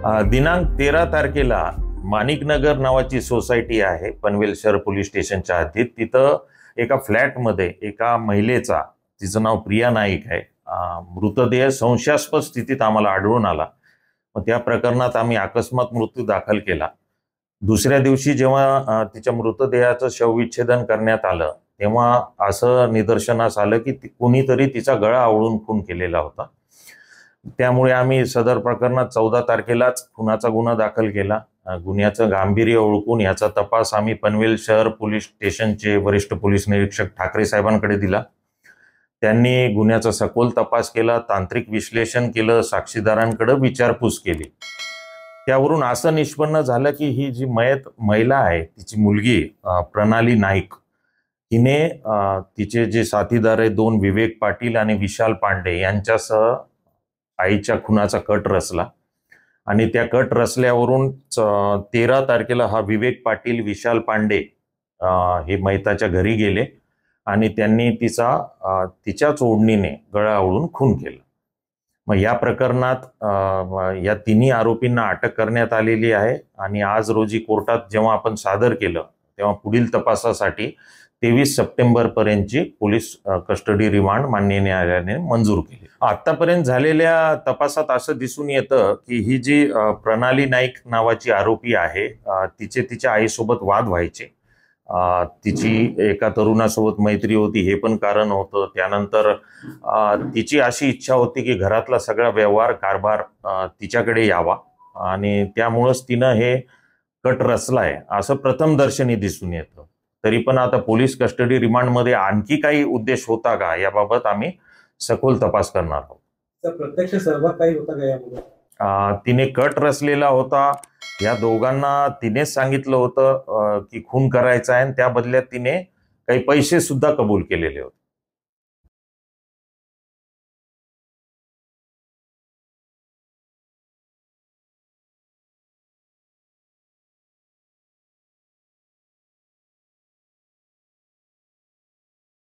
दिनांक 13 तारखेला माणिकनगर नावाची सोसायटी आहे पनवेल शहर पोलीस स्टेशनच्या हद्दीत. तिथं एका फ्लॅटमध्ये एका महिलेचा, तिचं नाव प्रिया नाईक आहे, मृतदेह संशयास्पद स्थितीत आम्हाला आढळून आला. मग त्या प्रकरणात आम्ही अकस्मात मृत्यू दाखल केला. दुसऱ्या दिवशी जेव्हा तिच्या मृतदेहाचं शवविच्छेदन करण्यात आलं तेव्हा असं निदर्शनास आलं की कोणीतरी तिचा गळा आवळून खून केलेला होता. त्यामुळे आम्ही सदर प्रकरणात 14 तारखेलाच खुनाचा गुन्हा दाखल केला. गुन्ह्याचं गांभीर्य ओळखून याचा तपास आम्ही पनवेल शहर पोलीस स्टेशनचे वरिष्ठ पोलीस निरीक्षक ठाकरे साहेबांकडे दिला. त्यांनी गुन्ह्याचा सखोल तपास केला, तांत्रिक विश्लेषण केलं, साक्षीदारांकडे विचारपूस केली. त्यावरून असं निष्पन्न झालं की ही जी महिला आहे, तिची मुलगी प्रणाली नाईक, हिने तिचे जे साथीदार आहे 2 विवेक पाटील आणि विशाल पांडे यांच्यासह आईच्या खुनाचा कट रचला. आणि त्या कट रचल्यावरून 13 तारखेला हा विवेक पाटील, विशाल पांडे हे मैताच्या घरी गेले आणि त्यांनी तिच्याच ओढणीने गळा आवळून खून केला. मग या प्रकरणात या तिन्ही आरोपींना अटक करण्यात आलेली आहे आणि आज रोजी कोर्टात जेव्हा आपण सादर केलं तेव्हा पुढील तपासासाठी 23 सप्टेंबर पर्यंतची पोलीस कस्टडी रिमांड माननीय न्यायालयाने मंजूर केली. आतापर्यंत झालेल्या तपासात असं दिसून येतं की ही जी प्रणाली नाईक नावाची आरोपी आहे, तिचे तिच्या आईसोबत वाद व्हायचे. तिची एका तरुणासोबत मैत्री होती, हे पण कारण होतं. त्यानंतर तिची अशी इच्छा होती की घरातला सगळा व्यवहार कारभार तिच्याकडे यावा आणि त्यामुळंच तिनं हे कट रचलाय असं प्रथमदर्शनी दिसून येतं. तरी पण आता पोलीस कस्टडी रिमांडमध्ये आणखी काही उद्देश होता का याबाबत आम्ही सखोल तपास करणार आहोत. प्रत्यक्ष सहभाग काही होता का यामध्ये? तिने कट रचलेला होता. या दोघांना तिनेच सांगितलं होतं की खून करायचा आहे आणि त्या बदल्यात तिने काही पैसे सुद्धा कबूल केलेले होते.